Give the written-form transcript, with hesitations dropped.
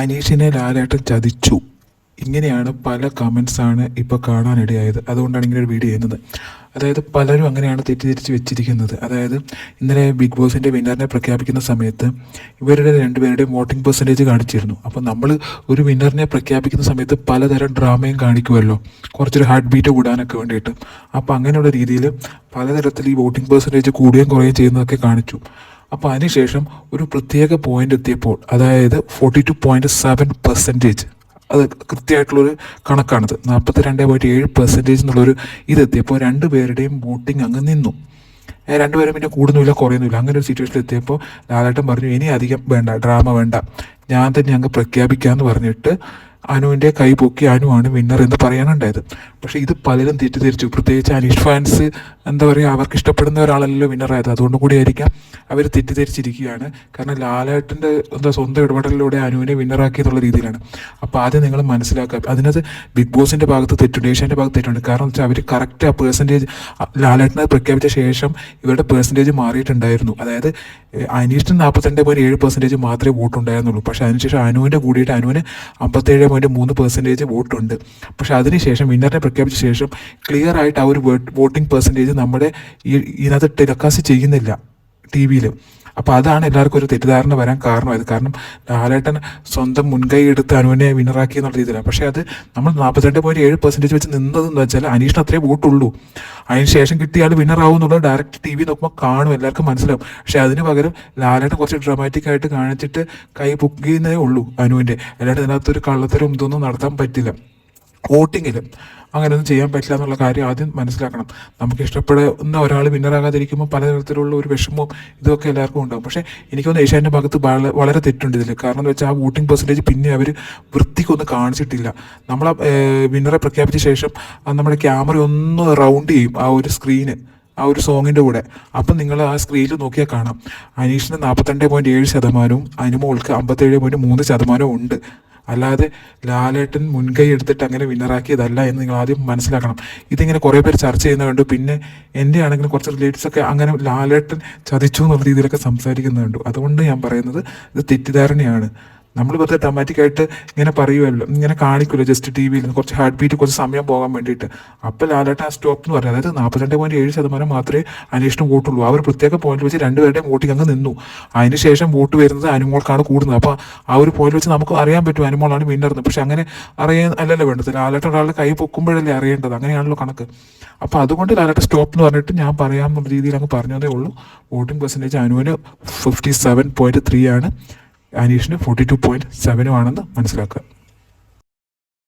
അനീഷിനെ ലാലേട്ടൻ ചതിച്ചു. ഇങ്ങനെയാണ് പല കമൻസാണ് ഇപ്പോൾ കാണാനിടയായത്. അതുകൊണ്ടാണ് ഇങ്ങനെ ഒരു വീഡിയോ ചെയ്യുന്നത്. അതായത് പലരും അങ്ങനെയാണ് തെറ്റിദ്ധരിച്ച് വെച്ചിരിക്കുന്നത്. അതായത് ഇന്നലെ ബിഗ് ബോസിൻ്റെ വിന്നറിനെ പ്രഖ്യാപിക്കുന്ന സമയത്ത് ഇവരുടെ രണ്ടുപേരുടെയും വോട്ടിംഗ് പെർസെൻറ്റേജ് കാണിച്ചിരുന്നു. അപ്പോൾ നമ്മൾ ഒരു വിന്നറിനെ പ്രഖ്യാപിക്കുന്ന സമയത്ത് പലതരം ഡ്രാമയും കാണിക്കുമല്ലോ, കുറച്ചൊരു ഹാർട്ട് ബീറ്റ് കൂടാനൊക്കെ വേണ്ടിയിട്ട്. അപ്പോൾ അങ്ങനെയുള്ള രീതിയിൽ പലതരത്തിൽ ഈ വോട്ടിംഗ് പെർസെൻറ്റേജ് കൂടുകയും കുറയുകയും ചെയ്യുന്നതൊക്കെ കാണിച്ചു. അപ്പോൾ അതിനുശേഷം ഒരു പ്രത്യേക പോയിന്റ് എത്തിയപ്പോൾ, അതായത് 42.7%, അത് കൃത്യമായിട്ടുള്ളൊരു കണക്കാണത്, 42.7% എന്നുള്ളൊരു ഇതെത്തിയപ്പോൾ രണ്ടുപേരുടെയും വോട്ടിംഗ് അങ്ങ് നിന്നു. രണ്ടുപേരും പിന്നെ കൂടുന്നില്ല കുറയുന്നില്ല. അങ്ങനെ ഒരു സിറ്റുവേഷനിൽ എത്തിയപ്പോൾ ലാലേട്ടൻ പറഞ്ഞു, ഇനി അധികം വേണ്ട, ഡ്രാമ വേണ്ട, ഞാൻ തന്നെ അങ്ങ് പ്രഖ്യാപിക്കാമെന്ന് പറഞ്ഞിട്ട് അനുവിൻ്റെ കൈ പൊക്കി അനുവാണ് വിന്നർ എന്ന് പറയാനുണ്ടായത്. പക്ഷേ ഇത് പലരും തെറ്റിദ്ധരിച്ചു. പ്രത്യേകിച്ച് അനീഷ് ഫാൻസ് എന്താ പറയുക, അവർക്ക് ഇഷ്ടപ്പെടുന്ന ഒരാളല്ലല്ലോ വിന്നറായത്. അതുകൊണ്ട് കൂടിയായിരിക്കാം അവർ തെറ്റിദ്ധരിച്ചിരിക്കുകയാണ്. കാരണം ലാലേട്ടൻ്റെ സ്വന്തം ഇടപെടലിലൂടെ അനുവിനെ വിന്നറാക്കി എന്നുള്ള രീതിയിലാണ്. അപ്പോൾ ആദ്യം നിങ്ങൾ മനസ്സിലാക്കുക, അതിനകത്ത് ബിഗ് ബോസിൻ്റെ ഭാഗത്ത് തെറ്റുണ്ട്, ഏഷ്യാൻ്റെ ഭാഗത്ത് തെറ്റുണ്ട്. കാരണം വെച്ചാൽ അവർ കറക്റ്റ് ആ പെർസെൻറ്റേജ് ലാലേട്ടനെ പ്രഖ്യാപിച്ച ശേഷം ഇവരുടെ പെർസെൻറ്റേജ് മാറിയിട്ടുണ്ടായിരുന്നു. അതായത് അനീഷിന് 42.7% മാത്രമേ വോട്ടുണ്ടായിരുന്നുള്ളൂ. പക്ഷേ അതിനുശേഷം അനുവിൻ്റെ കൂടിയിട്ട് അനുവിന് 57.3% വോട്ടുണ്ട്. പക്ഷെ അതിനുശേഷം വിന്നറിനെ പ്രഖ്യാപിച്ച ശേഷം ക്ലിയർ ആയിട്ട് ആ ഒരു വോട്ടിംഗ് പെർസെൻറ്റേജ് നമ്മുടെ ഇതിനകത്ത് ടെലികാസ്റ്റ് ചെയ്യുന്നില്ല ടി വിയിൽ. അപ്പോൾ അതാണ് എല്ലാവർക്കും ഒരു തെറ്റിദ്ധാരണ വരാൻ കാരണമായത്. കാരണം ലാലേട്ടൻ സ്വന്തം മുൻകൈ എടുത്ത് അനുവിനെ വിന്നറാക്കി എന്നുള്ള രീതിയിലാണ്. പക്ഷേ അത് നമ്മൾ 42.7% വെച്ച് നിന്നതെന്ന് വെച്ചാൽ അനീഷിന് അത്രേ വോട്ടുള്ളൂ. അതിന് ശേഷം കിട്ടിയ ആൾ വിന്നറാവും എന്നുള്ളത് ഡയറക്റ്റ് ടി വി നോക്കുമ്പോൾ കാണും, എല്ലാവർക്കും മനസ്സിലാവും. പക്ഷേ അതിന് പകരം ലാലേട്ടൻ കുറച്ച് ഡ്രാമാറ്റിക് ആയിട്ട് കാണിച്ചിട്ട് കൈ പൊക്കുന്നതേ ഉള്ളൂ അനുവിൻ്റെ. അല്ലാണ്ട് ഇതിനകത്തൊരു കള്ളത്തരം ഇതൊന്നും നടത്താൻ പറ്റില്ല. വോട്ടിങ്ങിൽ അങ്ങനെയൊന്നും ചെയ്യാൻ പറ്റില്ല എന്നുള്ള കാര്യം ആദ്യം മനസ്സിലാക്കണം. നമുക്ക് ഇഷ്ടപ്പെടുന്ന ഒരാൾ വിന്നറാകാതിരിക്കുമ്പോൾ പലതരത്തിലുള്ള ഒരു വിഷമവും ഇതൊക്കെ എല്ലാവർക്കും ഉണ്ടാകും. പക്ഷേ എനിക്ക് തോന്നുന്നു ഏഷ്യാൻ്റെ ഭാഗത്ത് വളരെ തെറ്റുണ്ട് ഇതിൽ. കാരണം എന്ന് വെച്ചാൽ ആ വോട്ടിംഗ് പെർസെൻറ്റേജ് പിന്നെ അവർ വൃത്തിക്കൊന്നും കാണിച്ചിട്ടില്ല. നമ്മൾ വിന്നറെ പ്രഖ്യാപിച്ച ശേഷം നമ്മുടെ ക്യാമറ ഒന്ന് റൗണ്ട് ചെയ്യും ആ ഒരു സ്ക്രീന്, ആ ഒരു സോങ്ങിൻ്റെ കൂടെ. അപ്പം നിങ്ങൾ ആ സ്ക്രീനിൽ നോക്കിയാൽ കാണാം അനീഷിന് 42.7%, അനുമോൾക്ക് 57.3% ഉണ്ട്. അല്ലാതെ ലാലേട്ടൻ മുൻകൈ എടുത്തിട്ട് അങ്ങനെ വിന്നറാക്കിയതല്ല എന്ന് നിങ്ങൾ ആദ്യം മനസ്സിലാക്കണം. ഇതിങ്ങനെ കുറേ പേര് ചർച്ച ചെയ്യുന്നത് കണ്ടു. പിന്നെ എൻ്റെ ആണെങ്കിലും കുറച്ച് റിലേറ്റീവ്സൊക്കെ അങ്ങനെ ലാലേട്ടൻ ചതിച്ചു എന്നുള്ള രീതിയിലൊക്കെ സംസാരിക്കുന്നത് കണ്ടു. അതുകൊണ്ട് ഞാൻ പറയുന്നത് ഇത് തെറ്റിദ്ധാരണയാണ്. നമ്മൾ വെറുതെ ഡ്രാമാറ്റിക്കായിട്ട് ഇങ്ങനെ പറയുമല്ലോ, ഇങ്ങനെ കാണിക്കുമല്ലോ ജസ്റ്റ് ടി വിയിൽ കുറച്ച് ഹാർട്ട് ബീറ്റ് കുറച്ച് സമയം പോകാൻ വേണ്ടിയിട്ട്. അപ്പോൾ ലാലേട്ടൻ ആ സ്റ്റോപ്പ് എന്ന് പറയുന്നത്, അതായത് 42.7% മാത്രമേ അന്വേഷണം വോട്ടുള്ളൂ. ആ ഒരു പ്രത്യേക പോയിന്റ് വെച്ച് രണ്ടുപേരുടെയും വോട്ടിംഗ് അങ്ങ് നിന്നു. അതിന് ശേഷം വോട്ട് വരുന്നത് അനുമോൾക്കാണ് കൂടുന്നത്. അപ്പോൾ ആ ഒരു പോയിന്റ് വെച്ച് നമുക്ക് അറിയാൻ പറ്റും അനുമോളാണ് വിന്നർന്ന്. പക്ഷെ അങ്ങനെ അറിയാൻ അല്ലല്ലോ വേണ്ടത്. ലാലേട്ടൻ ഒരാളുടെ കൈ പൊക്കുമ്പോഴല്ലേ അറിയേണ്ടത്. അങ്ങനെയാണല്ലോ കണക്ക്. അപ്പോൾ അതുകൊണ്ട് ലാലേട്ടൻ സ്റ്റോപ്പ് എന്ന് പറഞ്ഞിട്ട് ഞാൻ പറയാമെന്നുള്ള രീതിയിൽ അങ്ങ് പറഞ്ഞതേ ഉള്ളൂ. വോട്ടിംഗ് പെർസെൻറ്റേജ് അനുവിന് 57.3 ആണ്, അനീഷിന് 42.7 ആണെന്ന് മനസ്സിലാക്കുക.